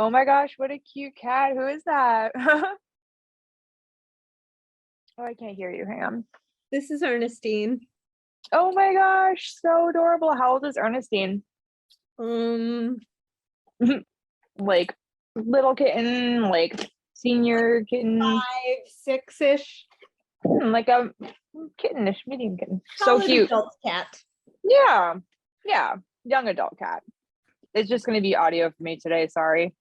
Oh my gosh, what a cute cat. Who is that? Oh, I can't hear you. Hang on. This is Ernestine. Oh my gosh, so adorable. How old is Ernestine? Like little kitten, like senior kitten, 5, 6-ish. like a kittenish, medium kitten. So Solid cute. adult cat. Yeah, yeah, young adult cat. It's just going to be audio for me today. Sorry.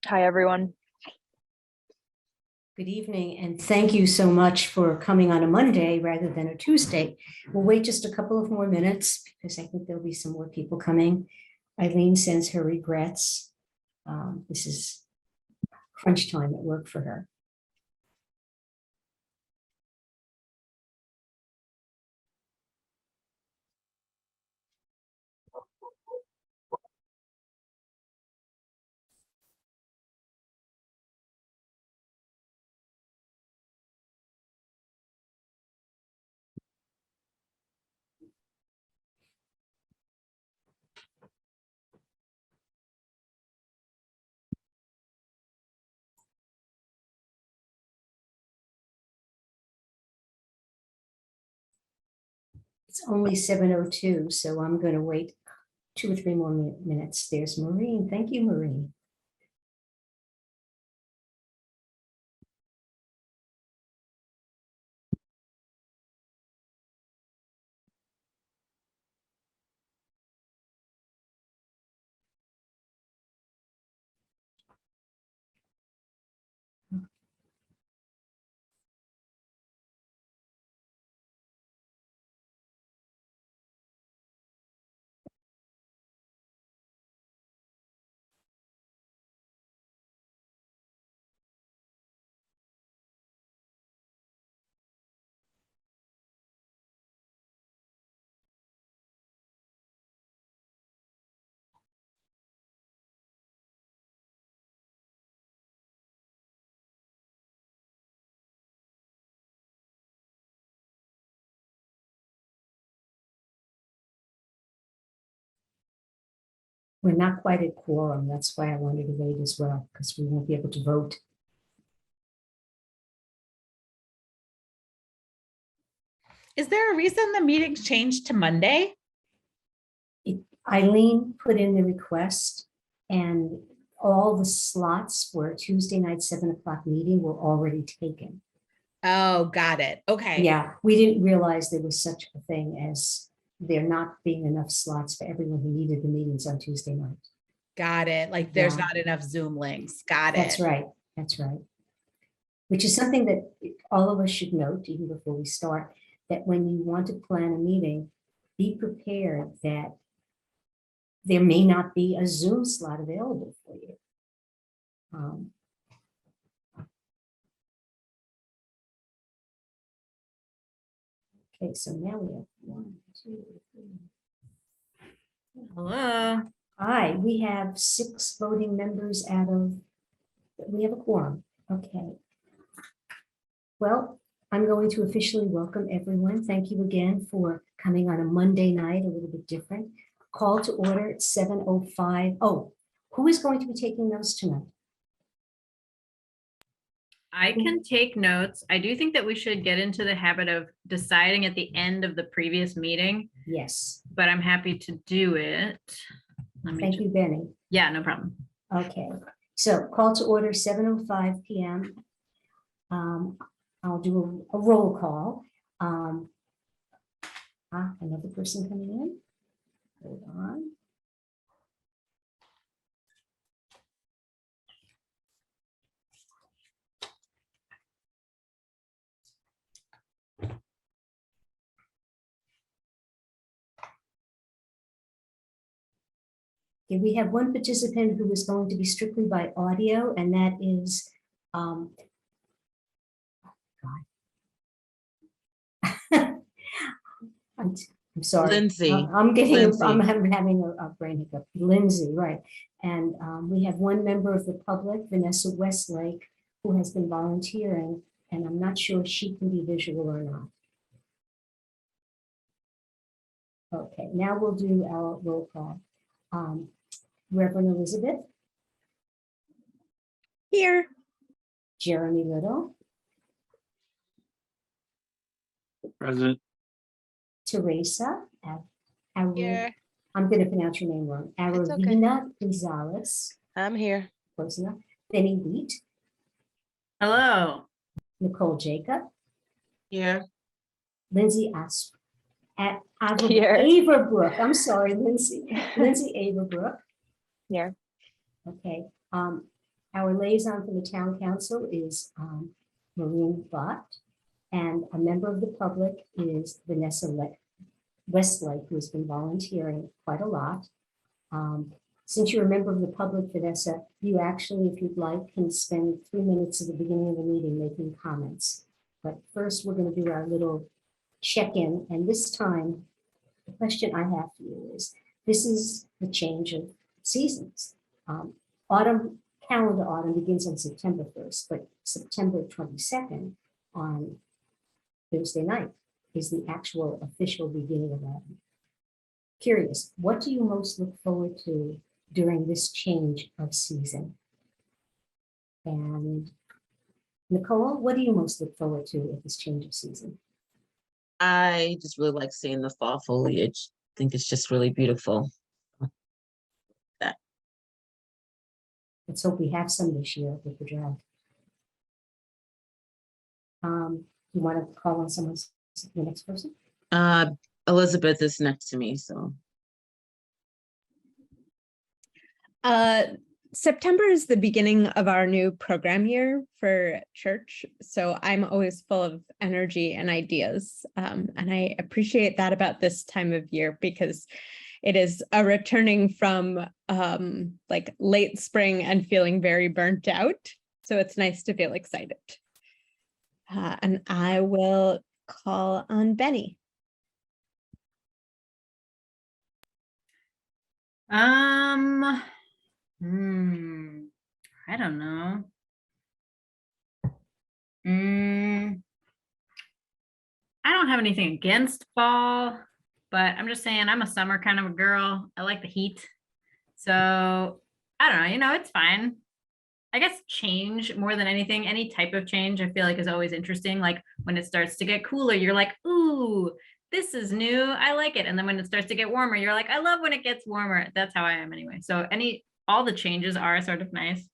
Hi, everyone. Good evening, and thank you so much for coming on a Monday rather than a Tuesday. We'll wait just a couple of more minutes because I think there'll be some more people coming. Eileen sends her regrets. This is crunch time at work for her. It's only 7:02, so I'm going to wait 2 or 3 more minutes. There's Maureen. Thank you, Maureen. We're not quite at quorum. That's why I wanted to wait as well, because we won't be able to vote. Is there a reason the meeting's changed to Monday? Eileen put in the request, and all the slots for a Tuesday night 7 o'clock meeting were already taken. Oh, got it. Okay. Yeah, we didn't realize there was such a thing as there not being enough slots for everyone who needed the meetings on Tuesday night. Got it. Like there's Yeah. not enough Zoom links. Got it. That's right. That's right. Which is something that all of us should note even before we start, that when you want to plan a meeting, be prepared that there may not be a Zoom slot available for you. Okay, so now we have 1, 2, 3. Hello. Hi, we have 6 voting members out of, we have a quorum. Okay. Well, I'm going to officially welcome everyone. Thank you again for coming on a Monday night, a little bit different. Call to order at 7:05. Oh, who is going to be taking notes tonight? I can take notes. I do think that we should get into the habit of deciding at the end of the previous meeting, Yes. but I'm happy to do it. Thank you, Benny. Yeah, no problem. Okay, so call to order 7:05 p.m. I'll do a roll call. Another person coming in. Hold on. Okay, we have one participant who is going to be strictly by audio, and that is I'm sorry. Lindsay. I'm having a brain hiccup. Lindsay, right. And we have one member of the public, Vanessa Westlake, who has been volunteering, and I'm not sure if she can be visual or not. Okay, now we'll do our roll call. Reverend Elizabeth, Here. Jeremy Little, Present. Teresa, Here. I'm going to pronounce your name wrong, It's okay. Aravina Gonzalez, I'm here. close enough, Benny Wheat, Hello. Nicole Jacob, Here. Lindsay Asp, at Here. Aberbrook. I'm sorry, Lindsay. Lindsay Aberbrook. Here. Okay. Our liaison for the town council is Maureen Bott, and a member of the public is Vanessa Westlake, who's been volunteering quite a lot. Since you're a member of the public, Vanessa, you actually, if you'd like, can spend 3 minutes at the beginning of the meeting making comments. But first, we're going to do our little check-in, and this time, the question I have for you is, this is the change of seasons. Calendar autumn begins on September 1st, but September 22nd on Thursday night is the actual official beginning of autumn. Curious, what do you most look forward to during this change of season? And Nicole, what do you most look forward to at this change of season? I just really like seeing the fall foliage. I think it's just really beautiful. Let's hope we have some this year with the drought. You want to call on someone, the next person? Elizabeth is next to me, so. September is the beginning of our new program year for church. So I'm always full of energy and ideas. And I appreciate that about this time of year because it is a returning from like late spring and feeling very burnt out. So it's nice to feel excited. And I will call on Benny. I don't know. I don't have anything against fall, but I'm just saying I'm a summer kind of a girl. I like the heat. So I don't know, it's fine. I guess change more than anything, any type of change I feel like is always interesting. Like when it starts to get cooler, you're like, ooh, this is new. I like it. And then when it starts to get warmer, you're like, I love when it gets warmer. That's how I am anyway. So all the changes are sort of nice.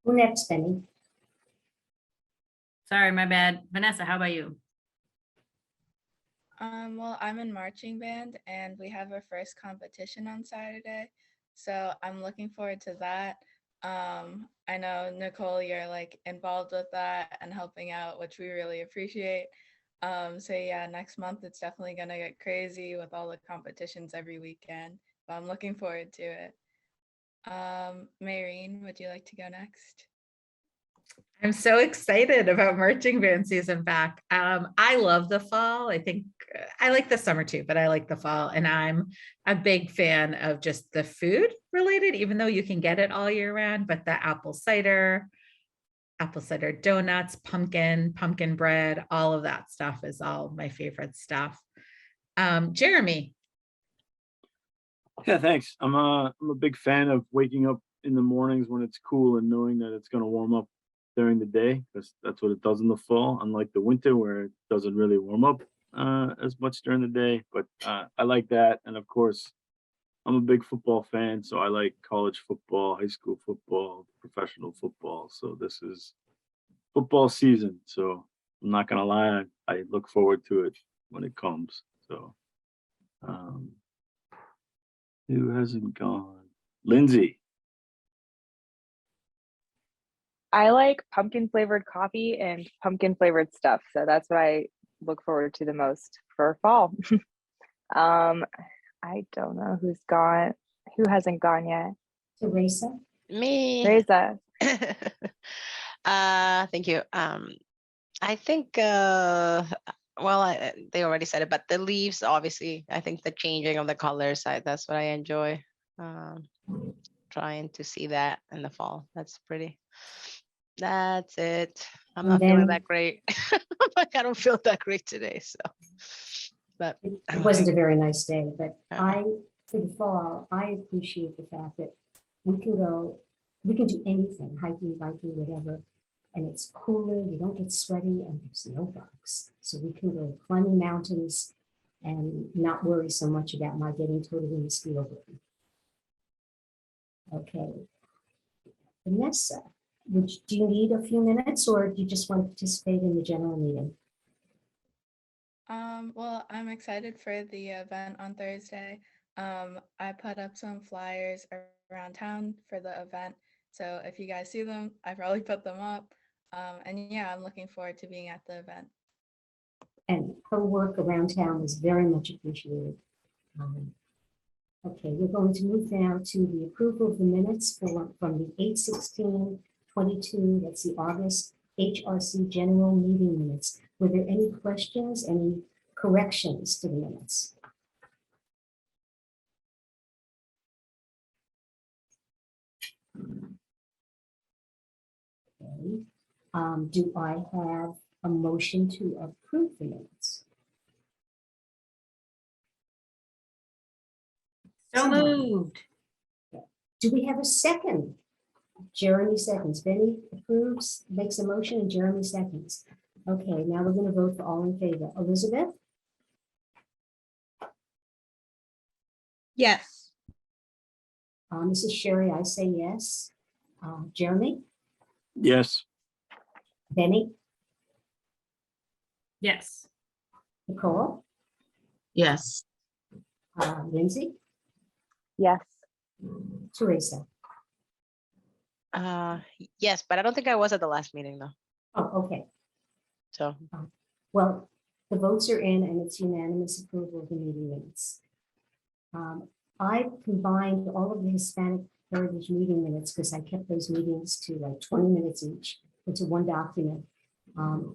Who next, Benny? Sorry, my bad. Vanessa, how about you? Well, I'm in marching band and we have our first competition on Saturday. So I'm looking forward to that. I know Nicole, you're like involved with that and helping out, which we really appreciate. So yeah, next month it's definitely gonna get crazy with all the competitions every weekend, but I'm looking forward to it. Maureen, would you like to go next? I'm so excited about marching band season back. I love the fall. I think I like the summer too, but I like the fall. And I'm a big fan of just the food related, even though you can get it all year round, but the apple cider donuts, pumpkin bread, all of that stuff is all my favorite stuff. Jeremy. Yeah, thanks. I'm a big fan of waking up in the mornings when it's cool and knowing that it's going to warm up during the day, because that's what it does in the fall, unlike the winter where it doesn't really warm up as much during the day. But I like that. And of course, I'm a big football fan, so I like college football, high school football, professional football. So this is football season. So I'm not gonna lie, I look forward to it when it comes. So who hasn't gone? Lindsay. I like pumpkin flavored coffee and pumpkin flavored stuff. So that's what I look forward to the most for fall. I don't know who hasn't gone yet. Teresa? Me. Teresa. Thank you. I think, they already said it, but the leaves, obviously, I think the changing of the colors, that's what I enjoy. Trying to see that in the fall. That's pretty. That's it. I'm And not feeling then- that great. Like, I don't feel that great today, so. but It wasn't a very nice day, but Uh-uh. for the fall, I appreciate the fact that we can go, we can do anything, hiking, biking, whatever. And it's cooler, you don't get sweaty, and there's no bugs. So we can go climbing mountains and not worry so much about my getting totally mosquito bitten. Okay. Vanessa, do you need a few minutes or do you just want to participate in the general meeting? Well, I'm excited for the event on Thursday. I put up some flyers around town for the event. So if you guys see them, I probably put them up. And yeah, I'm looking forward to being at the event. And her work around town is very much appreciated. Okay, we're going to move now to the approval of the minutes from the 8/16/22, that's the August HRC general meeting minutes. Were there any questions, any corrections to the minutes? Okay. Do I have a motion to approve the minutes? So Someone. moved. Do we have a second? Jeremy seconds. Benny approves, makes a motion, and Jeremy seconds. Okay, now we're going to vote for all in favor. Elizabeth? Yes. Mrs. Sherry, I say yes. Jeremy? Yes. Benny? Yes. Nicole? Yes. Lindsay? Yes. Teresa? Yes, but I don't think I was at the last meeting though. Oh, okay. So Well, the votes are in and it's unanimous approval of the meeting minutes. I combined all of the Hispanic Heritage meeting minutes because I kept those meetings to like 20 minutes each into one document.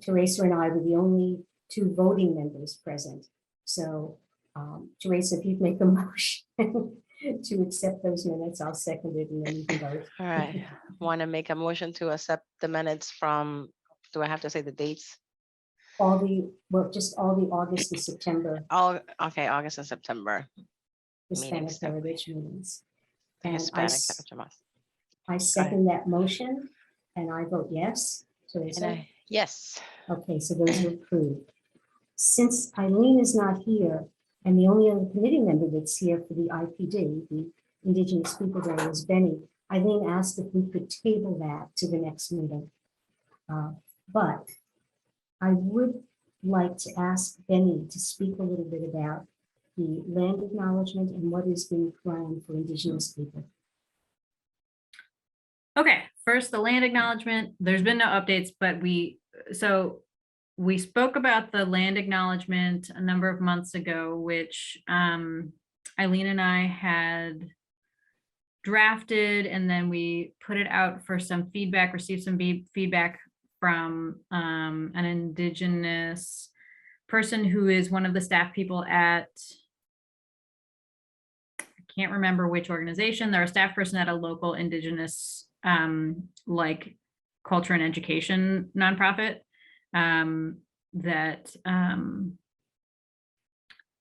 Teresa and I were the only two voting members present. So Teresa, if you'd make a motion to accept those minutes, I'll second it and then you can vote. all right. Want to make a motion to accept the minutes from, do I have to say the dates? Just all the August and September Oh, okay, August and September. Hispanic Meetings that we- Heritage meetings. The And Hispanic Heritage Month. I second that motion and I vote yes. And Teresa? yes, Okay, so those are approved. Since Eileen is not here, and the only other committee member that's here for the IPD, the Indigenous People Day, is Benny, Eileen asked if we could table that to the next meeting. But I would like to ask Benny to speak a little bit about the land acknowledgement and what is being planned for Indigenous people. Okay, first the land acknowledgement. There's been no updates, but we spoke about the land acknowledgement a number of months ago, which Eileen and I had drafted, and then we put it out for some feedback, received some feedback from an Indigenous person who is one of the staff people at, I can't remember which organization. They're a staff person at a local Indigenous like culture and education nonprofit that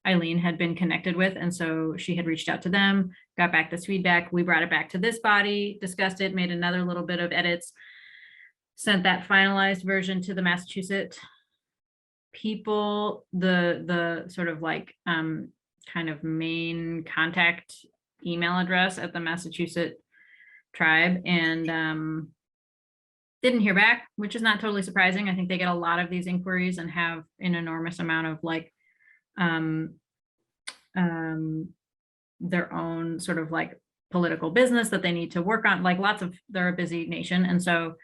Eileen had been connected with. And so she had reached out to them, got back this feedback. We brought it back to this body, discussed it, made another little bit of edits, sent that finalized version to the Massachusetts people, the sort of like kind of main contact email address at the Massachusetts tribe, and didn't hear back, which is not totally surprising. I think they get a lot of these inquiries and have an enormous amount of like their own sort of like political business that they need to work on, like they're a busy nation. And so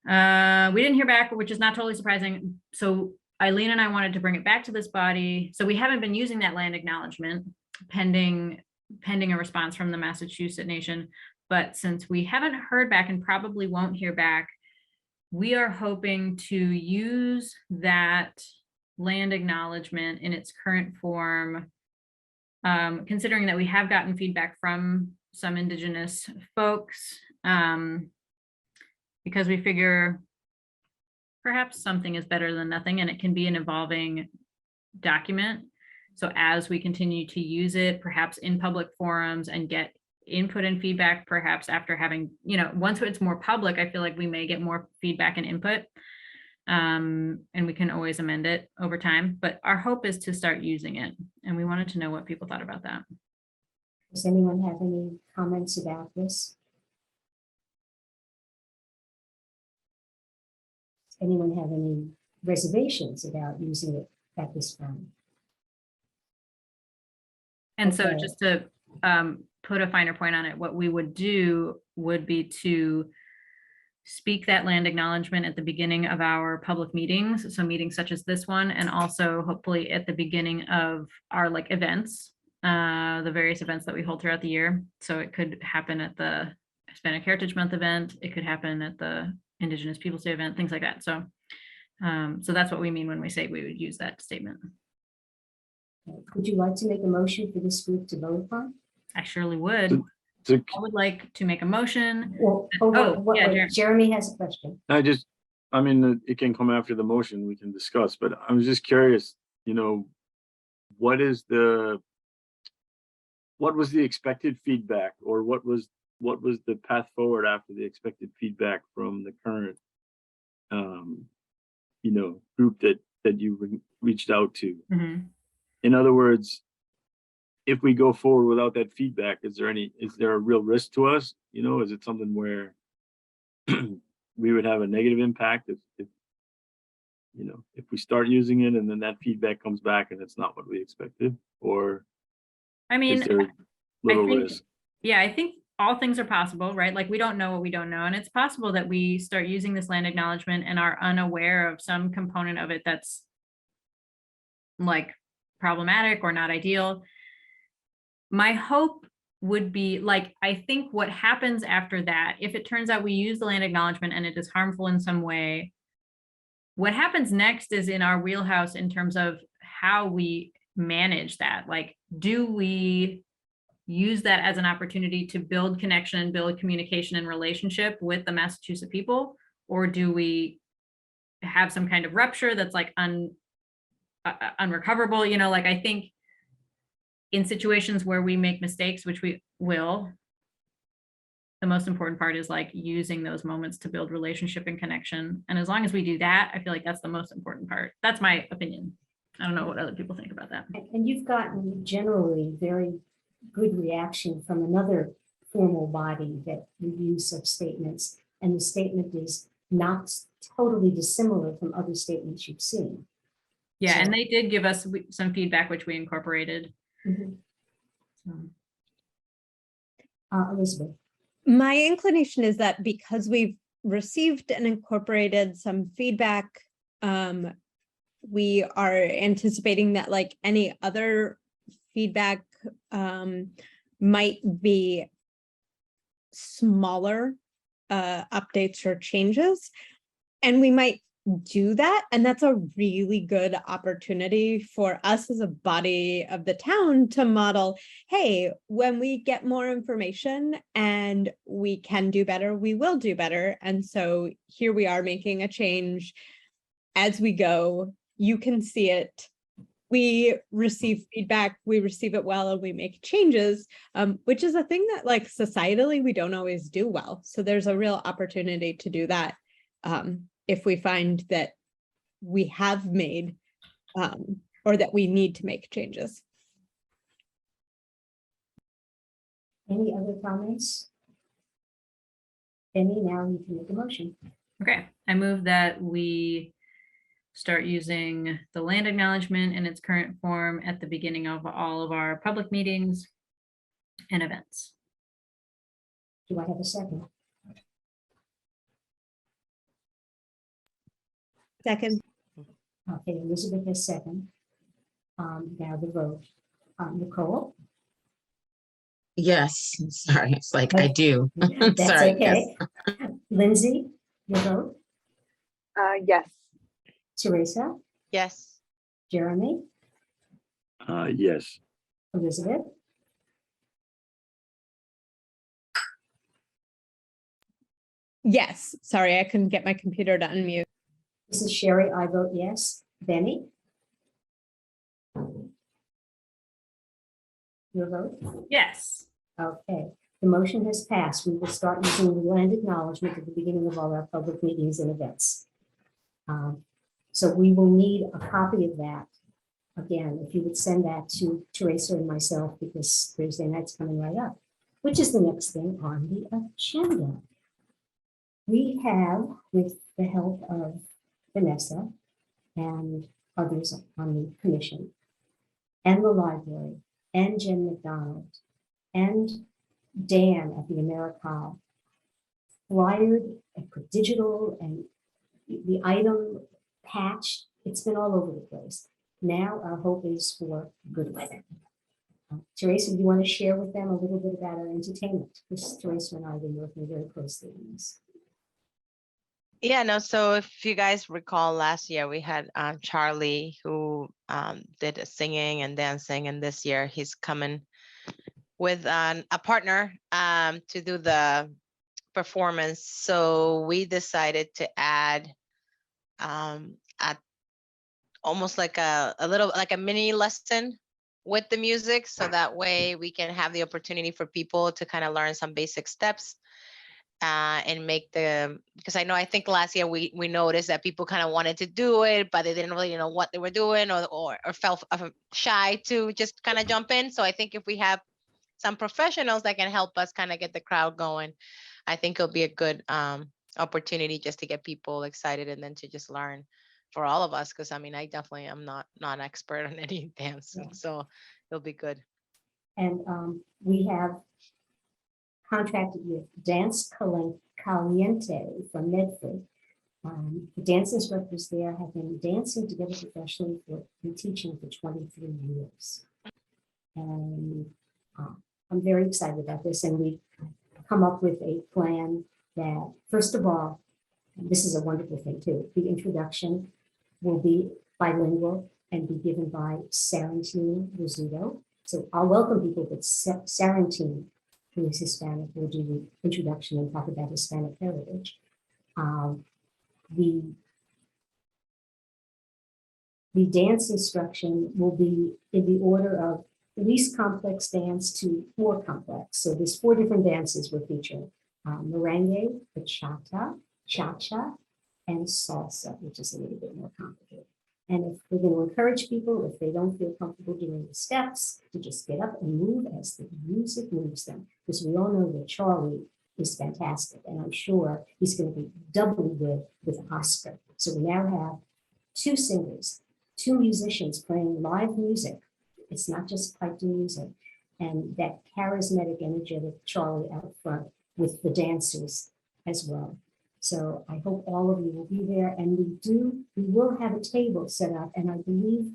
we didn't hear back, which is not totally surprising. So Eileen and I wanted to bring it back to this body. So we haven't been using that land acknowledgement pending a response from the Massachusetts Nation. But since we haven't heard back and probably won't hear back, we are hoping to use that land acknowledgement in its current form, considering that we have gotten feedback from some Indigenous folks, because we figure perhaps something is better than nothing, and it can be an evolving document. So as we continue to use it, perhaps in public forums and get input and feedback, perhaps after having, once it's more public, I feel like we may get more feedback and input. And we can always amend it over time, but our hope is to start using it. And we wanted to know what people thought about that. Does anyone have any comments about this? Does anyone have any reservations about using it at this time? And so Okay. just to put a finer point on it, what we would do would be to speak that land acknowledgement at the beginning of our public meetings. So meetings such as this one, and also hopefully at the beginning of our events, the various events that we hold throughout the year. So it could happen at the Hispanic Heritage Month event. It could happen at the Indigenous Peoples Day event, things like that. So, so that's what we mean when we say we would use that statement. Would you like to make a motion for this group to vote upon? I surely would. So I would like to make a motion. Well, Yeah, Jeremy has a question. I mean, it can come after the motion, we can discuss, but I was just curious, what was the expected feedback, or what was the path forward after the expected feedback from the current, group that you reached out to? Mhm. In other words, if we go forward without that feedback, is there a real risk to us? Is it something where we would have a negative impact if we start using it and then that feedback comes back and it's not what we expected? Or I mean, is there little think- risk? Yeah, I think all things are possible, right? Like we don't know what we don't know. And it's possible that we start using this land acknowledgement and are unaware of some component of it that's problematic or not ideal. My hope would be I think what happens after that, if it turns out we use the land acknowledgement and it is harmful in some way, what happens next is in our wheelhouse in terms of how we manage that. Do we use that as an opportunity to build connection, build communication and relationship with the Massachusetts people? Or do we have some kind of rupture that's unrecoverable? I think in situations where we make mistakes, which we will, the most important part is using those moments to build relationship and connection. And as long as we do that, I feel like that's the most important part. That's my opinion. I don't know what other people think about that. And you've gotten generally very good reaction from another formal body that reviews such statements. And the statement is not totally dissimilar from other statements you've seen. Yeah, So- and they did give us some feedback, which we incorporated. Mhm. So. Elizabeth. My inclination is that because we've received and incorporated some feedback, we are anticipating that any other feedback might be smaller updates or changes, and we might do that. And that's a really good opportunity for us as a body of the town to model, hey, when we get more information and we can do better, we will do better. And so here we are making a change as we go. You can see it. We receive feedback, we receive it well, and we make changes, which is a thing that societally we don't always do well. So there's a real opportunity to do that if we find that we have made or that we need to make changes. Any other comments? Benny, now you can make a motion. Okay, I move that we start using the land acknowledgement in its current form at the beginning of all of our public meetings and events. Do I have a second? Second. Okay, Elizabeth has second. Now the vote. Nicole? Yes, sorry, it's I do. That's Sorry, okay. Lindsay, your vote? Yes. Teresa? Yes. Jeremy? Yes. Elizabeth? Yes, sorry, I couldn't get my computer to unmute. This is Sherry. I vote yes. Benny? your vote? Yes. Okay, the motion has passed. We will start using the land acknowledgement at the beginning of all our public meetings and events. So we will need a copy of that. Again, if you would send that to Teresa and myself, because Thursday night's coming right up, which is the next thing on the agenda. We have, with the help of Vanessa and others on the commission, and the library, and Jen McDonald, and Dan at the AmeriCorps, flyered and put digital and the item patch, it's been all over the place. Now our hope is for good weather. Teresa, do you want to share with them a little bit about our entertainment? Because Teresa and I have been working very closely on this. Yeah, no, so if you guys recall last year, we had Charlie who did singing and dancing, and this year he's coming with a partner to do the performance. So we decided to add almost like a little, like a mini lesson with the music. So that way we can have the opportunity for people to kind of learn some basic steps and make because I think last year we noticed that people kind of wanted to do it, but they didn't really know what they were doing or felt shy to just kind of jump in. So I think if we have some professionals that can help us kind of get the crowd going, I think it'll be a good opportunity just to get people excited and then to just learn for all of us. Because I mean, I definitely am not an expert on any dance, so it'll be good. And we have contracted with Dance Caliente from Medford. The dance instructors there have been dancing together professionally and teaching for 23 years. And I'm very excited about this. And we've come up with a plan that, first of all, this is a wonderful thing too, the introduction will be bilingual and be given by Sarantine Rizzuto. So I'll welcome people, but Sarantine, who is Hispanic, will do the introduction and talk about Hispanic heritage. The dance instruction will be in the order of least complex dance to more complex. So there's 4 different dances we're featuring: merengue, bachata, cha-cha, and salsa, which is a little bit more complicated. And if we're going to encourage people, if they don't feel comfortable doing the steps, to just get up and move as the music moves them. Because we all know that Charlie is fantastic, and I'm sure he's going to be doubly good with Oscar. So we now have 2 singers, 2 musicians playing live music. It's not just piped music. And that charismatic, energetic Charlie out front with the dancers as well. So I hope all of you will be there, and we will have a table set up, and I believe,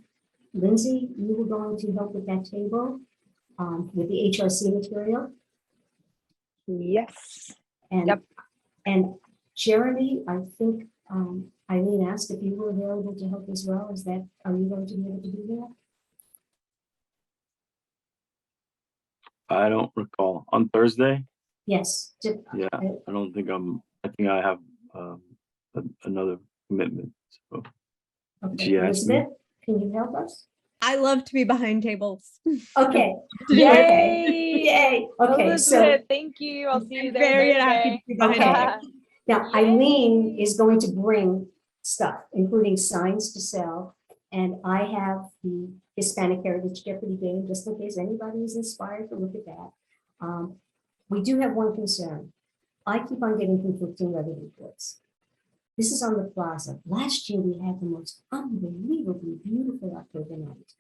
Lindsay, you were going to help with that table with the HRC material. Yes. And, Yep. And Jeremy, I think Eileen asked if you were available to help as well. Are you going to be able to do that? I don't recall. On Thursday? Yes. Yeah, I don't think I think I have another commitment. So Okay. she asked me. Elizabeth, can you help us? I love to be behind tables. Okay. Yay! Yay. Okay. So Elizabeth, thank you. I'll see you there Very happy Thursday. to be behind Okay. tables. Now, Yay. Eileen is going to bring stuff, including signs to sell. And I have the Hispanic Heritage Jeopardy game, just in case anybody is inspired to look at that. We do have one concern. I keep on getting conflicting weather reports. This is on the plaza. Last year, we had the most unbelievably beautiful October night.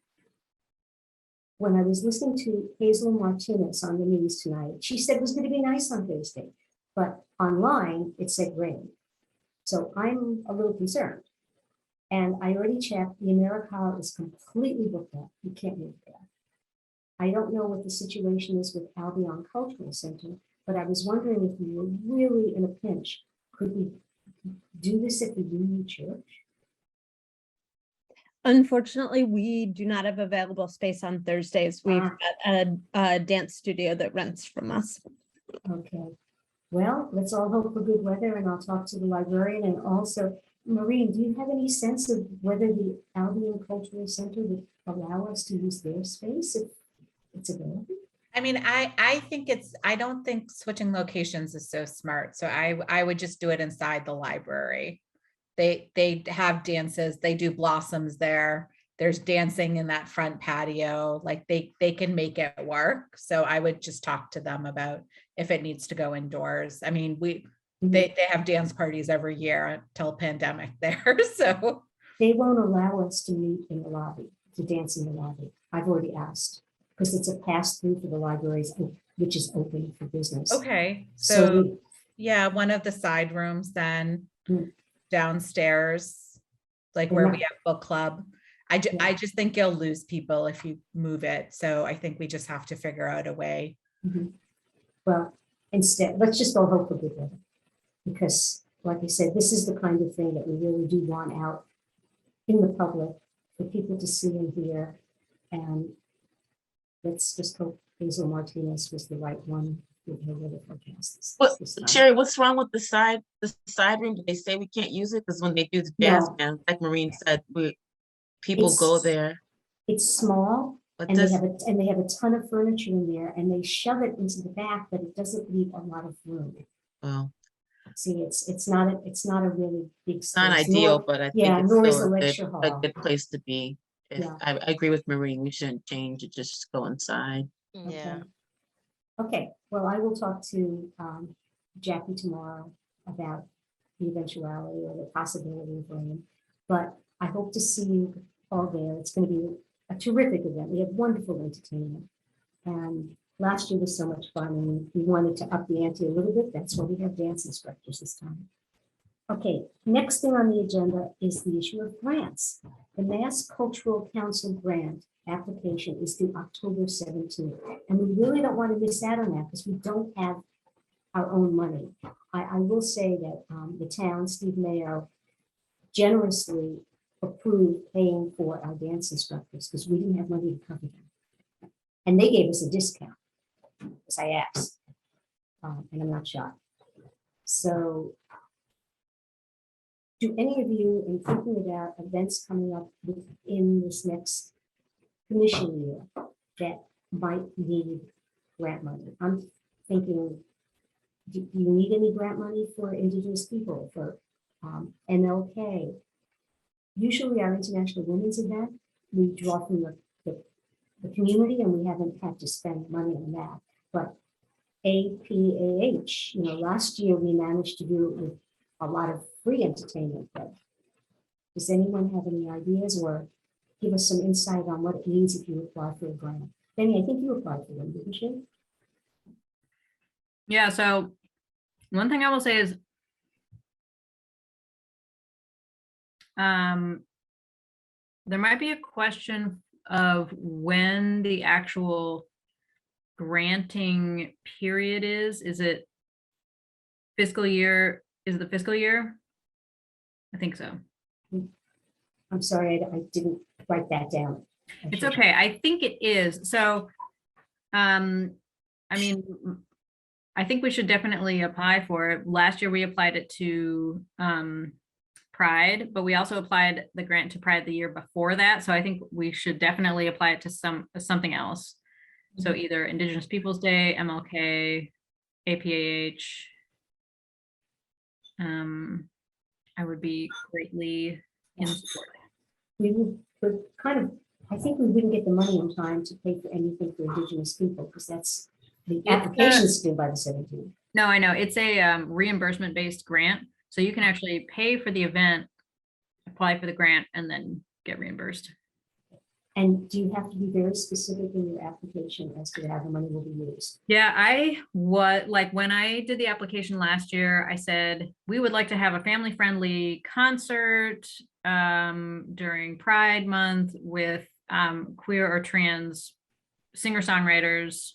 When I was listening to Hazel Martinez on the news tonight, she said it was going to be nice on Thursday, but online it said rain. So I'm a little concerned. And I already checked, the AmeriCorps is completely booked up. You can't move there. I don't know what the situation is with Albion Cultural Center, but I was wondering if we were really in a pinch. Could we do this at the Union Church? Unfortunately, we do not have available space on Thursdays. We've got a dance studio that rents from us. Okay. Well, let's all hope for good weather, and I'll talk to the librarian. And also, Maureen, do you have any sense of whether the Albion Cultural Center would allow us to use their space if it's available? I mean, I think I don't think switching locations is so smart. So I would just do it inside the library. They have dances, they do blossoms there. There's dancing in that front patio, like they can make it work. So I would just talk to them about if it needs to go indoors. I mean, they have dance parties every year until pandemic there. So They won't allow us to meet in the lobby, to dance in the lobby. I've already asked, because it's a pass-through for the libraries, which is open for business. okay, So so yeah, one of the side rooms then Mm. downstairs, like They're where not- we have book club. I just think you'll lose people if you move it. So I think we just have to figure out a way. Well, instead, let's just all hope for good weather. Because, like I said, this is the kind of thing that we really do want out in the public for people to see and hear. And let's just hope Hazel Martinez was the right one with her weather forecast. What, this time. Sherry, what's wrong with the side room? Did they say we can't use it? Because when they do the jazz No. band, like Maureen said, people It's- go there. It's small, But and this, they have a ton of furniture in there, and they shove it into the back, but it doesn't leave a lot of room. well, See, it's not a really big it's not space, ideal, nor- but I yeah, think it's nor is still the a lecture good hall. place to be. Yeah. I agree with Maureen. We shouldn't change it, just go inside. Yeah. Okay, well, I will talk to Jackie tomorrow about the eventuality or the possibility of rain. But I hope to see you all there. It's going to be a terrific event. We have wonderful entertainment. And last year was so much fun, and we wanted to up the ante a little bit. That's why we have dance instructors this time. Okay, next thing on the agenda is the issue of grants. The Mass Cultural Council grant application is due October 17th. And we really don't want to miss out on that because we don't have our own money. I will say that the town, Steve Mayo, generously approved paying for our dance instructors because we didn't have money to cover them. And they gave us a discount, as I asked, and I'm not shocked. So do any of you, in thinking about events coming up within this next commission year that might need grant money? I'm thinking, do you need any grant money for Indigenous people, for MLK? Usually our International Women's event, we draw from the community and we haven't had to spend money on that. But APAH, last year we managed to do it with a lot of free entertainment. But does anyone have any ideas or give us some insight on what it means if you apply for a grant? Benny, I think you applied for one, didn't you? Yeah, so one thing I will say is there might be a question of when the actual granting period is. Is it fiscal year? Is it the fiscal year? I think so. I'm sorry, I didn't write that down. It's okay. I think it is. So, I mean, I think we should definitely apply for it. Last year we applied it to Pride, but we also applied the grant to Pride the year before that. So I think we should definitely apply it to something else. So either Indigenous Peoples Day, MLK, APAH. I would be greatly in support. We're kind of, I think we wouldn't get the money in time to pay for anything for Indigenous people because that's the application's due by the 17th. No, I know. It's a reimbursement-based grant. So you can actually pay for the event, apply for the grant, and then get reimbursed. And do you have to be very specific in your application as to how the money will be used? Yeah, when I did the application last year, I said, we would like to have a family-friendly concert during Pride Month with queer or trans singer-songwriters.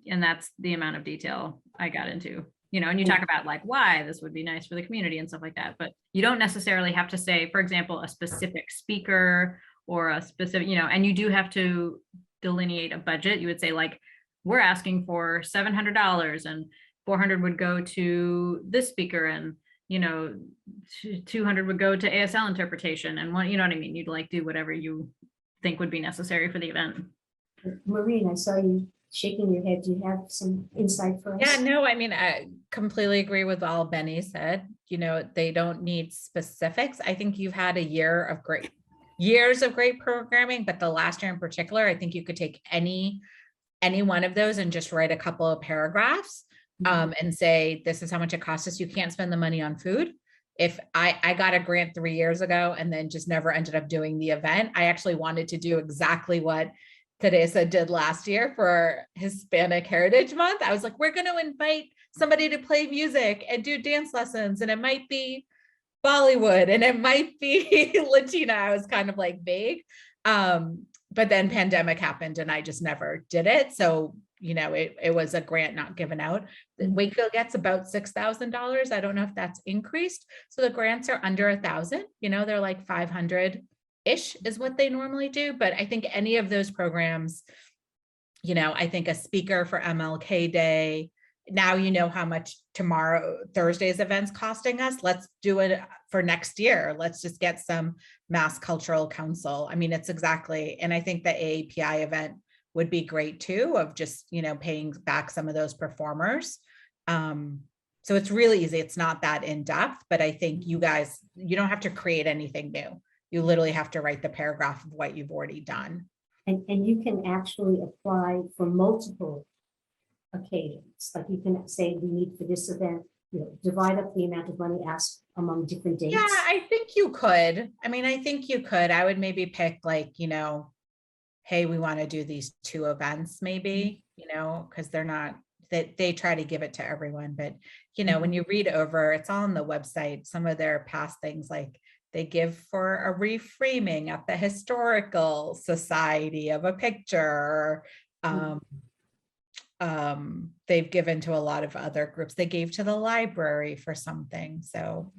And that's the amount of detail I got into, and you talk about like why this would be nice for the community and stuff like that, but you don't necessarily have to say, for example, a specific speaker or a specific, and you do have to delineate a budget. You would say like, we're asking for $700 and 400 would go to this speaker and, 200 would go to ASL interpretation and one, you know what I mean? You'd like do whatever you think would be necessary for the event. Maureen, I saw you shaking your head. Do you have some insight for us? Yeah, no, I mean, I completely agree with all Benny said. You know, they don't need specifics. I think you've had a years of great programming, but the last year in particular, I think you could take any one of those and just write a couple of paragraphs and say, this is how much it costs us. You can't spend the money on food. If I got a grant 3 years ago and then just never ended up doing the event, I actually wanted to do exactly what Teresa did last year for Hispanic Heritage Month. I was like, we're going to invite somebody to play music and do dance lessons, and it might be Bollywood and it might be Latina. I was kind of like vague. But then pandemic happened and I just never did it. So, you know, it was a grant not given out. Wakefield gets about $6,000. I don't know if that's increased. So the grants are under 1,000, you know, they're like 500-ish is what they normally do. But I think any of those programs, you know, I think a speaker for MLK Day, now you know how much Thursday's event's costing us. Let's do it for next year. Let's just get some Mass Cultural Council. I mean, it's exactly, and I think the AAPI event would be great too, of just, you know, paying back some of those performers. So it's really easy. It's not that in depth, but I think you guys, you don't have to create anything new. You literally have to write the paragraph of what you've already done. And you can actually apply for multiple occasions. Like you can say, we need for this event, you know, divide up the amount of money asked among different dates. Yeah, I think you could. I mean, I think you could. I would maybe pick like, you know, hey, we want to do these 2 events maybe, you know, because they're not, they try to give it to everyone. But, you know, when you read over, it's all on the website, some of their past things, like they give for a reframing at the Historical Society of a picture. They've given to a lot of other groups. They gave to the library for something. So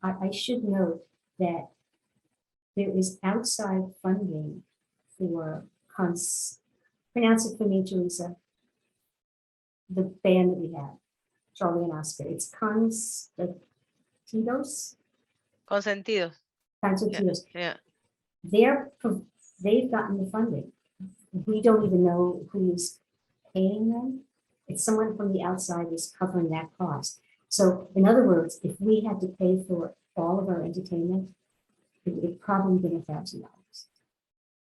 I should note that there is outside funding for pronounce it for me, Teresa. The band that we have, Charlie and Oscar. It's Consentidos. Consentido. Consentidos. Yeah. They've gotten the funding. We don't even know who's paying them. It's someone from the outside is covering that cost. So in other words, if we had to pay for all of our entertainment, it would probably been $1,000.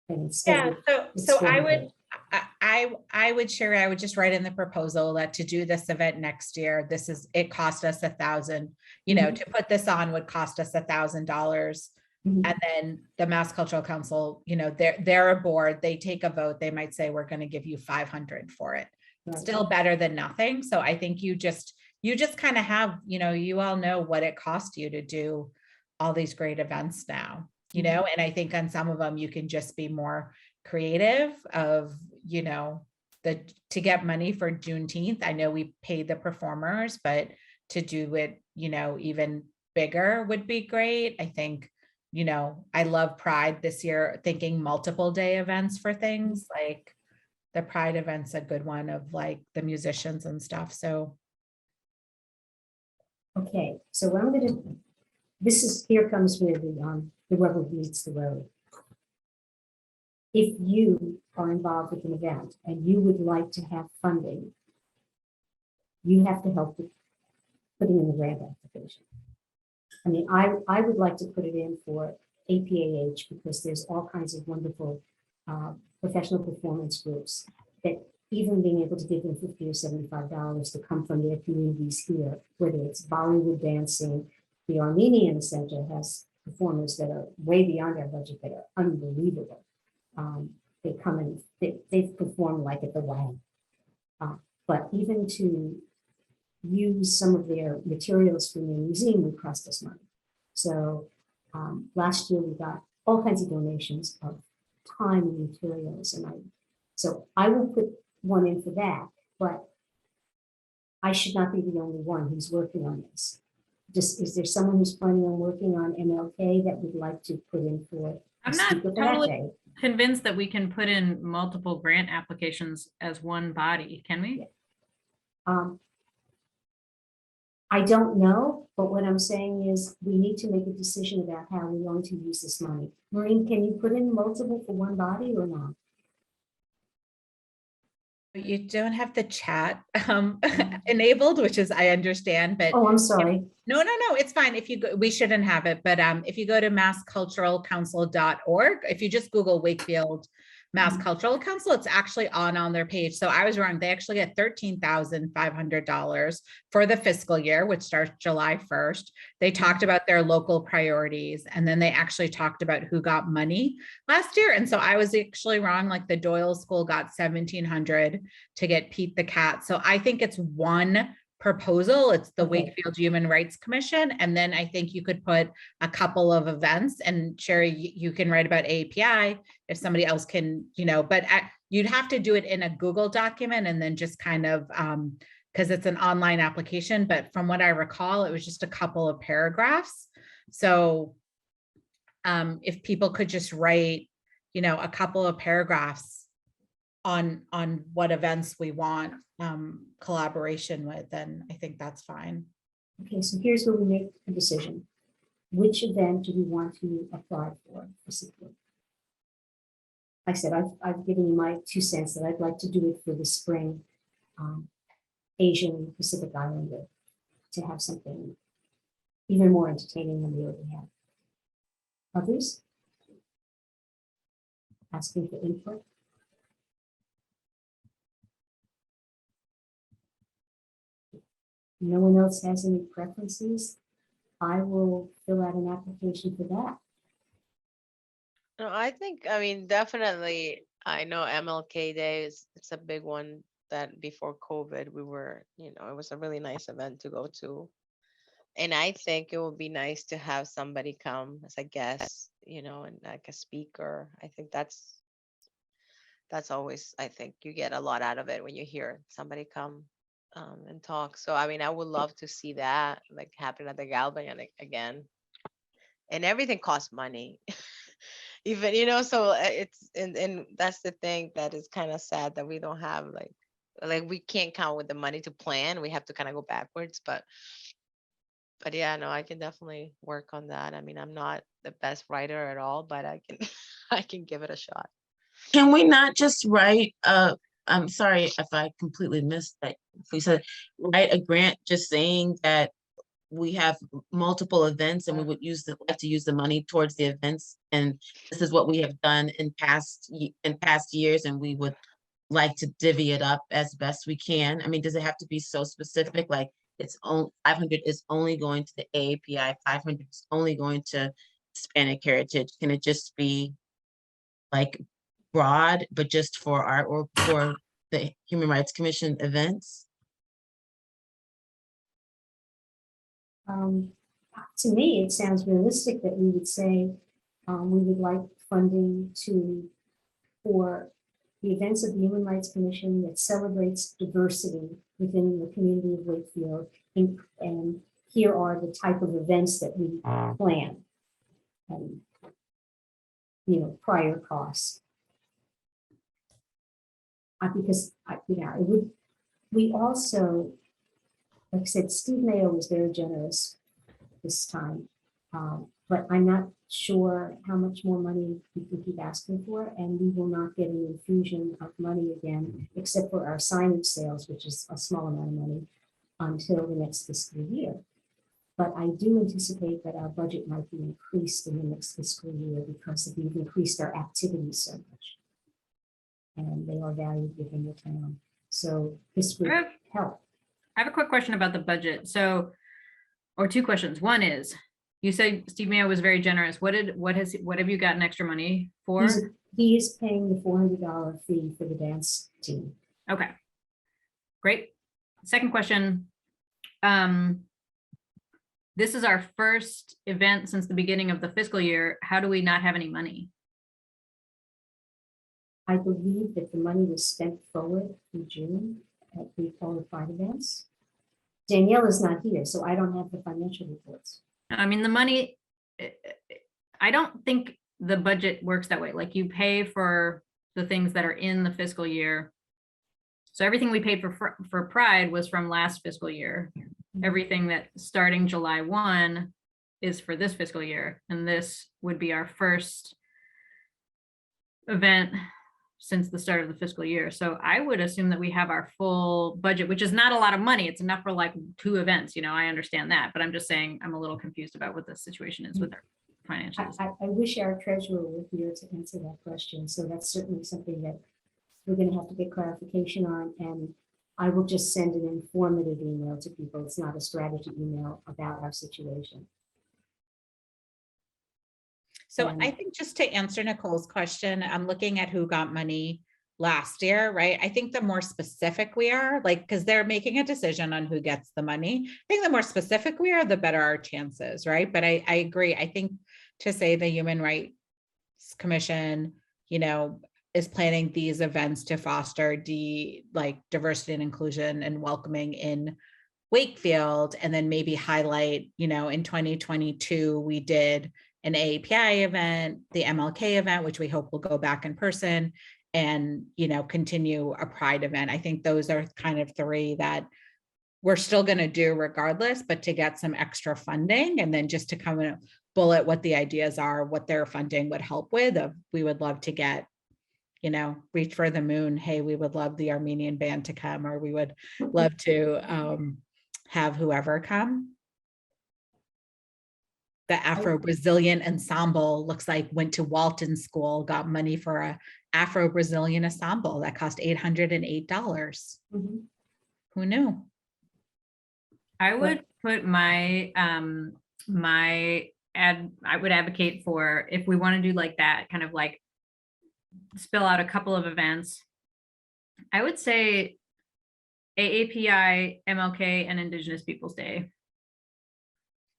And instead, so I would share, I would just write in the proposal that to do this event next year, it cost us $1,000, you know, to put this on would cost us $1,000. And then the Mass Cultural Council, you know, they're a board, they take a vote, they might say, we're going to give you 500 for it. Right. Still better than nothing. So I think you just kind of have, you know, you all know what it cost you to do all these great events now, you know, and I think on some of them you can just be more creative of, you know, to get money for Juneteenth. I know we paid the performers, but to do it, you know, even bigger would be great. I think, you know, I love Pride this year, thinking multiple day events for things like the Pride event's a good one of like the musicians and stuff. So. Okay, so what I'm gonna, here comes where the rubber meets the road. If you are involved with an event and you would like to have funding, you have to help with putting in the grant application. I mean, I would like to put it in for APAH because there's all kinds of wonderful professional performance groups that even being able to give them $50 or $75 to come from their communities here, whether it's Bollywood dancing, the Armenian Center has performers that are way beyond our budget that are unbelievable. They come and they've performed like at the WAG. But even to use some of their materials from the museum would cost us money. So last year we got all kinds of donations of time and materials, and I will put one in for that, but I should not be the only one who's working on this. Is there someone who's planning on working on MLK that would like to put in for? I'm not totally convinced that we can put in multiple grant applications as one body, can we? I don't know, but what I'm saying is we need to make a decision about how we're going to use this money. Maureen, can you put in multiple for one body or not? You don't have the chat enabled, which is, I understand, but Oh, I'm sorry. no, it's fine. If you go, we shouldn't have it, but if you go to massculturalcouncil.org, if you just Google Wakefield Mass Cultural Council, it's actually on their page. So I was wrong. They actually get $13,500 for the fiscal year, which starts July 1st. They talked about their local priorities, and then they actually talked about who got money last year. And so I was actually wrong. Like the Doyle School got $1,700 to get Pete the Cat. So I think it's one proposal. It's the Okay. Wakefield Human Rights Commission. And then I think you could put a couple of events, and Sherry, you can write about API if somebody else can, but you'd have to do it in a Google document and then just kind of, because it's an online application. But from what I recall, it was just a couple of paragraphs. So if people could just write, a couple of paragraphs on what events we want collaboration with, then I think that's fine. Okay, so here's where we make a decision. Which event do we want to apply for support? Like I said, I've given you my 2 cents that I'd like to do it for the spring Asian Pacific Islander, to have something even more entertaining than we already have. Others? Asking for input? No one else has any preferences? I will fill out an application for that. No, I think, definitely, I know MLK Day it's a big one that before COVID we were, it was a really nice event to go to. And I think it would be nice to have somebody come as a guest, and like a speaker. I think that's always, I think you get a lot out of it when you hear somebody come and talk. So, I would love to see that like happen at the Galvanic again. And everything costs money. Even, so it's, and that's the thing that is kind of sad, that we don't have like we can't count with the money to plan. We have to kind of go backwards, but yeah, no, I can definitely work on that. I'm not the best writer at all, but I can I can give it a shot. Can we not just write, I'm sorry if I completely missed that. If we said, write a grant just saying that we have multiple events and we would like to use the money towards the events. And this is what we have done in past years, and we would like to divvy it up as best we can. Does it have to be so specific? Like it's only 500 is only going to the AAPI, 500 is only going to Hispanic Heritage. Can it just be like broad, but just for art or for the Human Rights Commission events? To me, it sounds realistic that we would say we would like funding for the events of the Human Rights Commission that celebrates diversity within the community of Wakefield. And here are the type of events that we plan. And, prior costs. Because, it would, we also, like I said, Steve Mayo was very generous this time, but I'm not sure how much more money we can keep asking for, and we will not get an infusion of money again, except for our signage sales, which is a small amount of money, until the next fiscal year. But I do anticipate that our budget might be increased in the next fiscal year because we've increased our activities so much, and they are valued within the town. So this would help. I have a quick question about the budget. So, or 2 questions. One is, you said Steve Mayo was very generous. What have you gotten extra money for? He is paying the $400 fee for the dance team. Okay, great. Second question. This is our first event since the beginning of the fiscal year. How do we not have any money? I believe that the money was spent forward in June at the qualified events. Danielle is not here, so I don't have the financial reports. The money, I don't think the budget works that way. Like you pay for the things that are in the fiscal year. So everything we paid for Pride was from last fiscal year. Everything that starting July 1 is for this fiscal year. And this would be our first event since the start of the fiscal year. So I would assume that we have our full budget, which is not a lot of money. It's enough for like 2 events, you know, I understand that, but I'm just saying I'm a little confused about what the situation is with our financials. I wish our treasurer were here to answer that question. So that's certainly something that we're going to have to get clarification on. And I will just send an informative email to people. It's not a strategy email about our situation. So I think just to answer Nicole's question, I'm looking at who got money last year, right? I think the more specific we are, like, because they're making a decision on who gets the money. I think the more specific we are, the better our chances, right? But I agree. I think to say the Human Rights Commission, you know, is planning these events to foster diversity and inclusion and welcoming in Wakefield, and then maybe highlight, you know, in 2022, we did an AAPI event, the MLK event, which we hope will go back in person, and, you know, continue a Pride event. I think those are kind of 3 that we're still going to do regardless, but to get some extra funding, and then just to come and bullet what the ideas are, what their funding would help with. We would love to get, you know, Reach for the Moon. Hey, we would love the Armenian band to come, or we would love to have whoever come. The Afro-Brazilian ensemble looks like went to Walton School, got money for a Afro-Brazilian ensemble that cost $808. Mm-hmm. Who knew? I would put I would advocate for, if we want to do like that, kind of like spill out a couple of events, I would say AAPI, MLK, and Indigenous Peoples Day.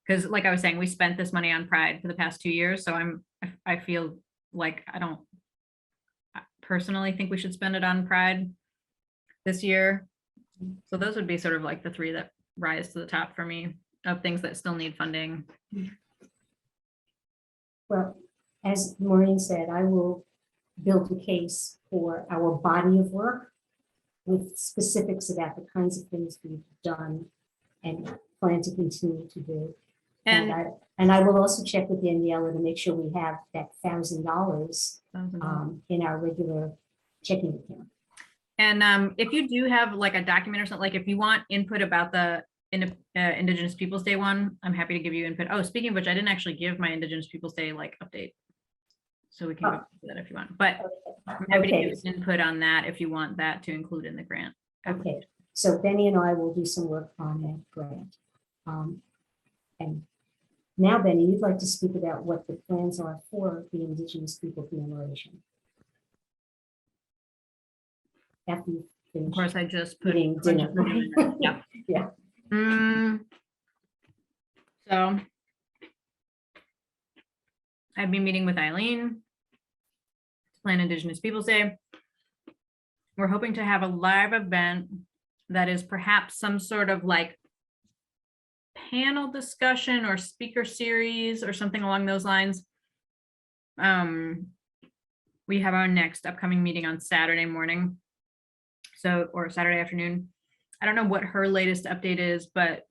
Because like I was saying, we spent this money on Pride for the past 2 years. So I feel like I personally think we should spend it on Pride this year. So those would be sort of like the 3 that rise to the top for me of things that still need funding. Well, as Maureen said, I will build a case for our body of work with specifics about the kinds of things we've done and plan to continue to do. And I will also check with Daniela to make sure we have that $1,000 in our regular checking account. And if you do have like a document or something, like if you want input about the Indigenous Peoples Day one, I'm happy to give you input. Oh, speaking of which, I didn't actually give my Indigenous Peoples Day like update. So we can go through that if you want, but I'm happy to give input on that if you want that to include in the grant. Okay, so Benny and I will do some work on that grant. And now, Benny, you'd like to speak about what the plans are for the Indigenous People commemoration. After you finish. Of course, I just put eating dinner. Yeah. Yeah. So I've been meeting with Eileen to plan Indigenous Peoples Day. We're hoping to have a live event that is perhaps some sort of like panel discussion or speaker series or something along those lines. We have our next upcoming meeting on Saturday morning. Or Saturday afternoon. I don't know what her latest update is, but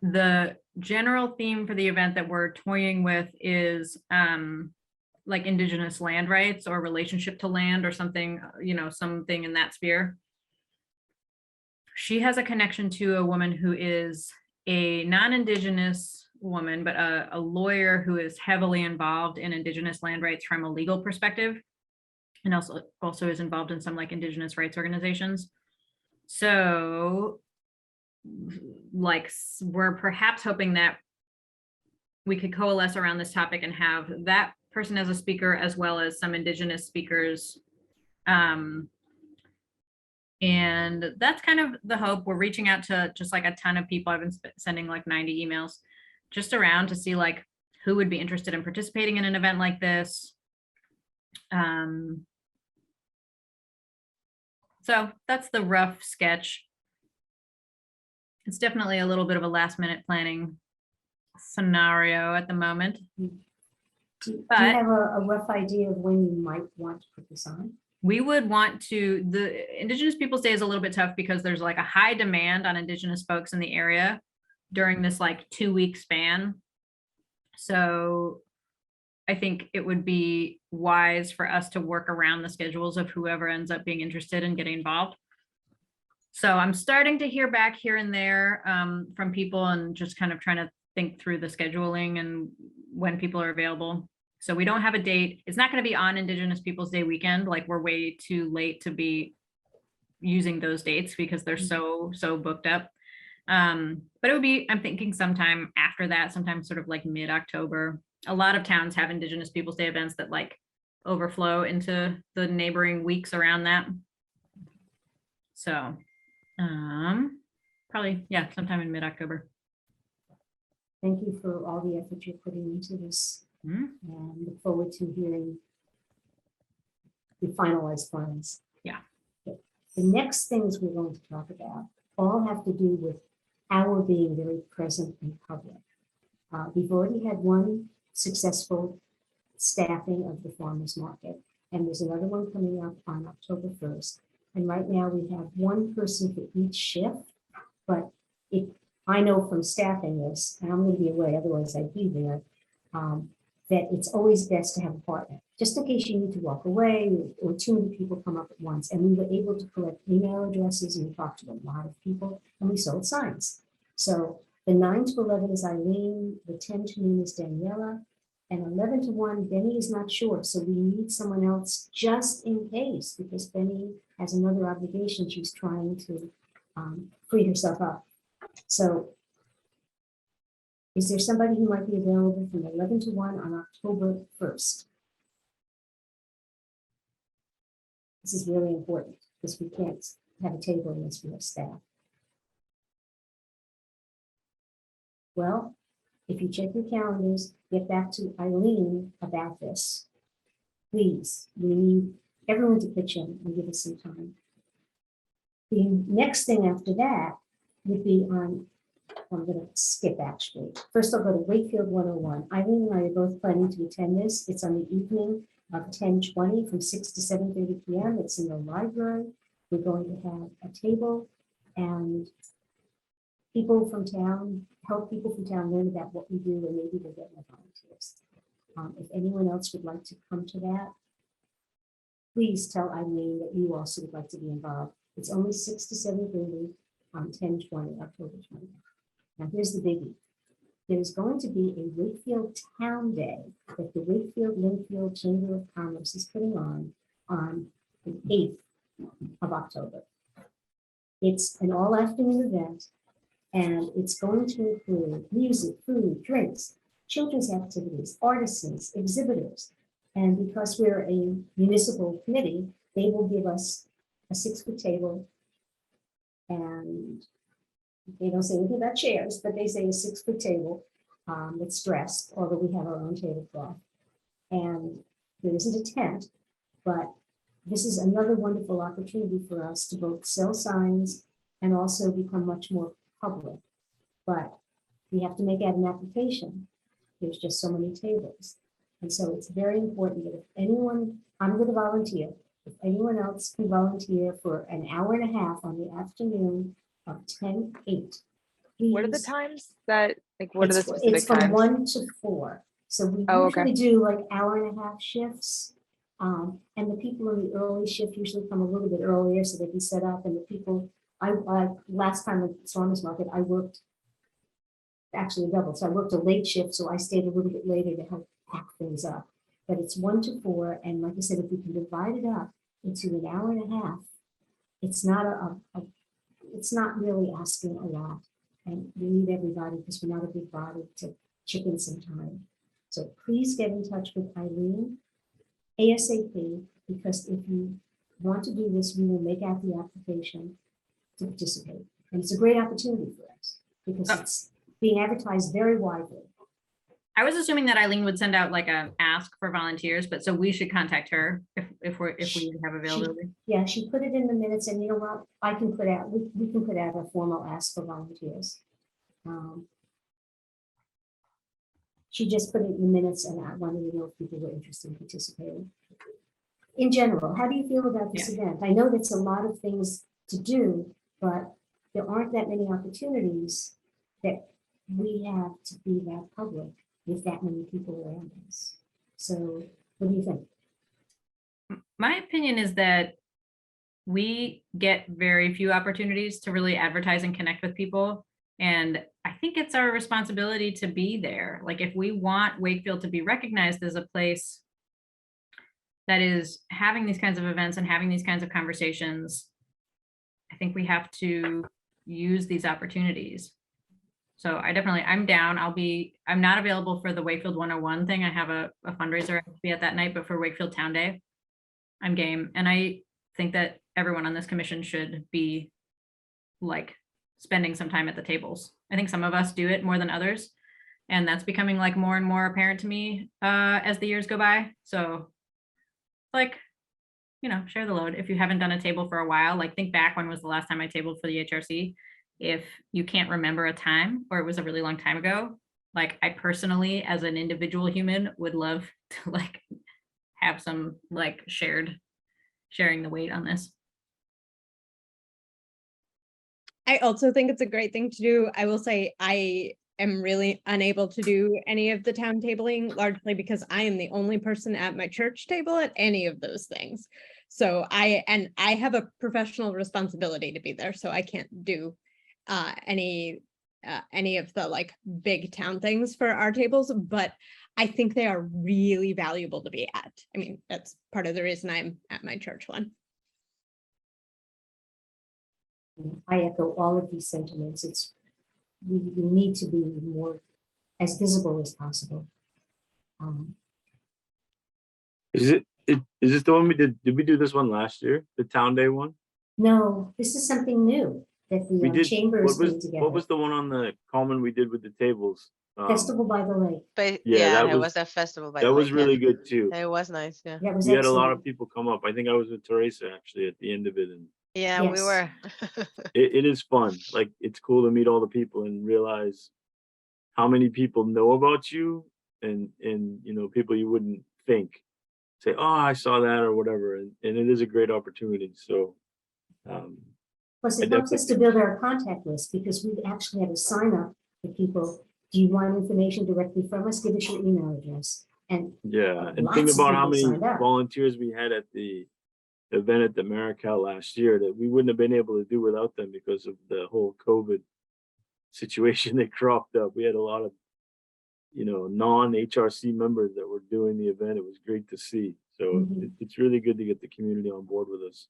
the general theme for the event that we're toying with is like Indigenous land rights or relationship to land or something, you know, something in that sphere. She has a connection to a woman who is a non-Indigenous woman, but a lawyer who is heavily involved in Indigenous land rights from a legal perspective, and also is involved in some like Indigenous rights organizations. So like we're perhaps hoping that we could coalesce around this topic and have that person as a speaker as well as some Indigenous speakers. And that's kind of the hope. We're reaching out to just like a ton of people. I've been sending like 90 emails just around to see like who would be interested in participating in an event like this. So that's the rough sketch. It's definitely a little bit of a last minute planning scenario at the moment. Do you have a rough idea of when you might want to put this on? We would want to, the Indigenous Peoples Day is a little bit tough because there's like a high demand on Indigenous folks in the area during this like 2-week span. So I think it would be wise for us to work around the schedules of whoever ends up being interested in getting involved. So I'm starting to hear back here and there from people and just kind of trying to think through the scheduling and when people are available. So we don't have a date. It's not going to be on Indigenous Peoples Day weekend. Like we're way too late to be using those dates because they're so booked up. But it would be, I'm thinking sometime after that, sometime sort of like mid-October. A lot of towns have Indigenous Peoples Day events that like overflow into the neighboring weeks around that. So probably, yeah, sometime in mid-October. Thank you for all the effort you're putting into this. Mhm. And look forward to hearing the finalized plans. Yeah. The next things we're going to talk about all have to do with our being very present in public. We've already had one successful staffing of the farmers market, and there's another one coming up on October 1st. And right now we have one person for each shift, but I know from staffing this, and I'm going to be away, otherwise I'd be there, that it's always best to have a partner, just in case you need to walk away or too many people come up at once. And we were able to collect email addresses and we talked to a lot of people and we sold signs. So the 9 to 11 is Eileen, the 10 to noon is Daniela, and 11 to 1, Benny is not sure. So we need someone else just in case, because Benny has another obligation. She's trying to free herself up. So is there somebody who might be available from 11 to 1 on October 1st? This is really important because we can't have a table unless we have staff. Well, if you check your calendars, get back to Eileen about this. Please, we need everyone to pitch in and give us some time. The next thing after that would be on, I'm going to skip actually. First, I'll go to Wakefield 101. Eileen and I are both planning to attend this. It's on the evening of 10/20 from 6 to 7:30 p.m. It's in the library. We're going to have a table and people from town, help people from town learn about what we do, and maybe they'll get more volunteers. If anyone else would like to come to that, please tell Eileen that you also would like to be involved. It's only 6 to 7:30 on 10/20, October 20th. Now here's the biggie. There's going to be a Wakefield Town Day that the Wakefield Linfield Chamber of Commerce is putting on the 8th of October. It's an all-afternoon event, and it's going to include music, food, drinks, children's activities, artisans, exhibitors. And because we're a municipal committee, they will give us a 6-foot table, and they don't say anything about chairs, but they say a 6-foot table that's dressed, although we have our own tablecloth. And there isn't a tent, but this is another wonderful opportunity for us to both sell signs and also become much more public. But we have to make out an application. There's just so many tables. And so it's very important that if anyone, I'm going to volunteer, if anyone else can volunteer for an hour and a half on the afternoon of 10/8. What are the times that, like, what are the It's specific from times? 1 to 4. So we Oh, okay. usually do like hour and a half shifts. And the people in the early shift usually come a little bit earlier so they can set up. And the people, I last time at the farmers market, I worked actually double. So I worked a late shift, so I stayed a little bit later to help pack things up. But it's 1 to 4. And like I said, if we can divide it up into an hour and a half, it's not it's not really asking a lot. And we need everybody because we're not a big body to chip in some time. So please get in touch with Eileen ASAP, because if you want to do this, we will make out the application to participate. And it's a great opportunity for us because it's being advertised very widely. I was assuming that Eileen would send out like a ask for volunteers, but so we should contact her if we have availability. Yeah, she put it in the minutes, and you know what? I can put out, we can put out a formal ask for volunteers. She just put it in the minutes, and I wanted to know if people were interested in participating. In general, how do you feel about this event? I know that's a lot of things to do, but there aren't that many opportunities that we have to be that public with that many people around us. So what do you think? My opinion is that we get very few opportunities to really advertise and connect with people. And I think it's our responsibility to be there. Like if we want Wakefield to be recognized as a place that is having these kinds of events and having these kinds of conversations, I think we have to use these opportunities. So I'm down. I'm not available for the Wakefield 101 thing. I have a fundraiser I have to be at that night, but for Wakefield Town Day, I'm game. And I think that everyone on this commission should be like spending some time at the tables. I think some of us do it more than others. And that's becoming like more and more apparent to me as the years go by. So like, share the load. If you haven't done a table for a while, like think back, when was the last time I tabled for the HRC? If you can't remember a time or it was a really long time ago, like I personally, as an individual human, would love to like have some like sharing the weight on this. I also think it's a great thing to do. I will say I am really unable to do any of the town tabling, largely because I am the only person at my church table at any of those things. So I have a professional responsibility to be there, so I can't do any of the like big town things for our tables, but I think they are really valuable to be at. I mean, that's part of the reason I'm at my church one. I echo all of these sentiments. We need to be more as visible as possible. Is this the one we did? Did we do this one last year? The Town Day one? No, this is something new that We the did. chambers What put was together. the one on the common we did with the tables? Festival by the Lake. But Yeah, that it was- was a festival by That the was lake, yeah. really good too. It was nice, yeah. That was We had a lot excellent. of people come up. I think I was with Teresa actually at the end of it, and Yeah, we Yes. were. it is fun. Like it's cool to meet all the people and realize how many people know about you, and people you wouldn't think say, oh, I saw that or whatever, and it is a great opportunity. So Plus, I it helps us to definitely- build our contact list because we actually have a sign up for people. Do you want information directly from us? Give us your email address. And yeah, and Lots think of about how people many signed up. volunteers we had at the event at the Marical last year that we wouldn't have been able to do without them because of the whole COVID situation that cropped up. We had a lot of non-HRC members that were doing the event. It was great to see. So Mhm. it's really good to get the community on board with us.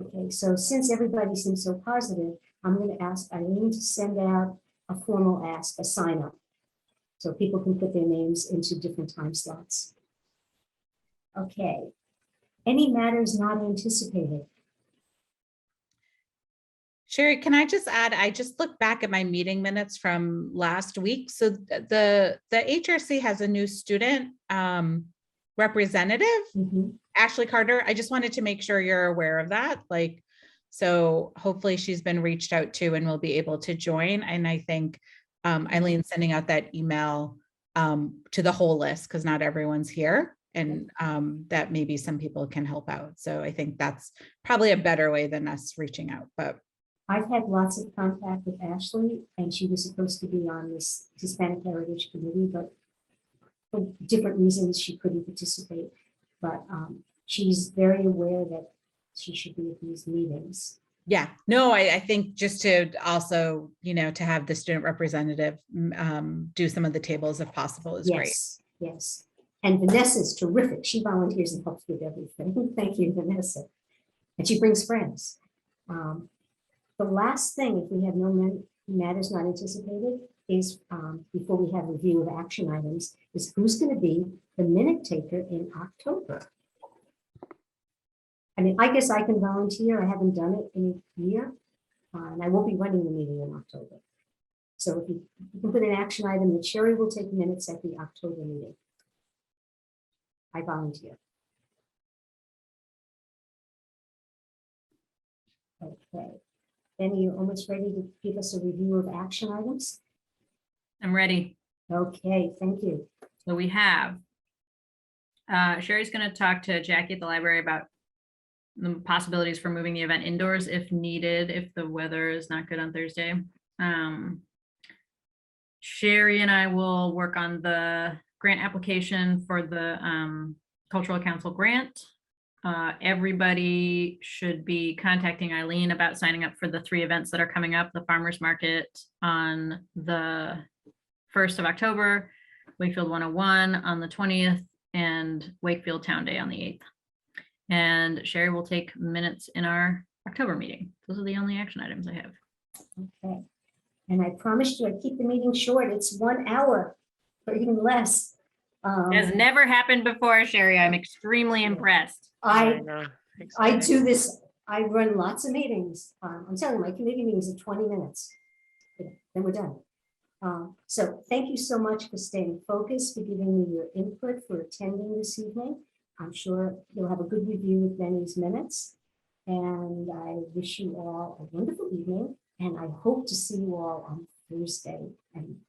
okay, so since everybody seems so positive, I'm going to ask Eileen to send out a formal ask, a sign up, so people can put their names into different time slots. Okay. Any matters not anticipated? Sherry, can I just add, I just looked back at my meeting minutes from last week. So the HRC has a new student representative, Mhm. Ashley Carter. I just wanted to make sure you're aware of that. So hopefully she's been reached out to and will be able to join. And I think Eileen's sending out that email to the whole list because not everyone's here, and that maybe some people can help out. So I think that's probably a better way than us reaching out, but I've had lots of contact with Ashley, and she was supposed to be on this Hispanic Heritage Committee, but for different reasons, she couldn't participate. But she's very aware that she should be at these meetings. yeah, no, I think just to also, to have the student representative do some of the tables if possible is great. Yes, yes. And Vanessa's terrific. She volunteers and helps with everything. Thank you, Vanessa. And she brings friends. The last thing, if we have no matters not anticipated, is before we have review of action items, is who's going to be the minute taker in October. I mean, I guess I can volunteer. I haven't done it in a year, and I won't be running the meeting in October. So if you can put an action item that Sherry will take minutes at the October meeting. I volunteer. Okay. Then you're almost ready to give us a review of action items? I'm ready. Okay, thank you. So we have, Sherry's going to talk to Jackie at the library about the possibilities for moving the event indoors if needed, if the weather is not good on Thursday. Sherry and I will work on the grant application for the Cultural Council grant. Everybody should be contacting Eileen about signing up for the 3 events that are coming up: the Farmers Market on the 1st of October, Wakefield 101 on the 20th, and Wakefield Town Day on the 8th. And Sherry will take minutes in our October meeting. Those are the only action items I have. Okay. And I promised you I'd keep the meeting short. It's 1 hour or even less. Has never happened before, Sherry. I'm extremely impressed. I know. do this, I run lots of meetings. I'm telling you, my committee meetings are 20 minutes. Then we're done. So thank you so much for staying focused, for giving me your input, for attending this evening. I'm sure you'll have a good review with Benny's minutes. And I wish you all a wonderful evening. And I hope to see you all on Thursday. And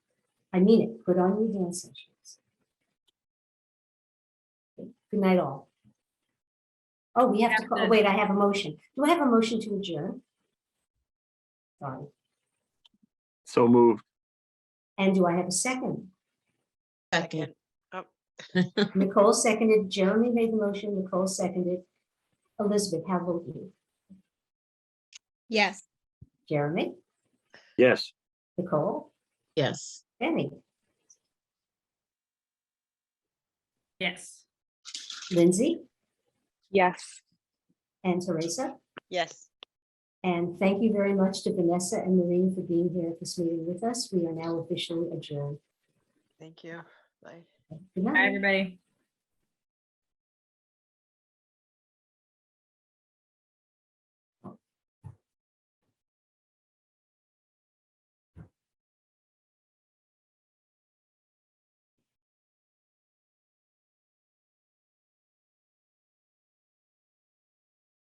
I mean it, put on your dancing shoes. Good night, all. Oh, we have to call, wait, I have a motion. Do I have a motion to adjourn? Sorry. So moved. And do I have a second? Second. Nicole seconded, Jeremy made the motion, Nicole seconded. Elizabeth, how vote you? Yes. Jeremy, Yes. Nicole, Yes. Benny, Yes. Lindsay, Yes. and Teresa. Yes. And thank you very much to Vanessa and Maureen for being here at this meeting with us. We are now officially adjourned. Thank you. Bye. Good Bye, night. everybody.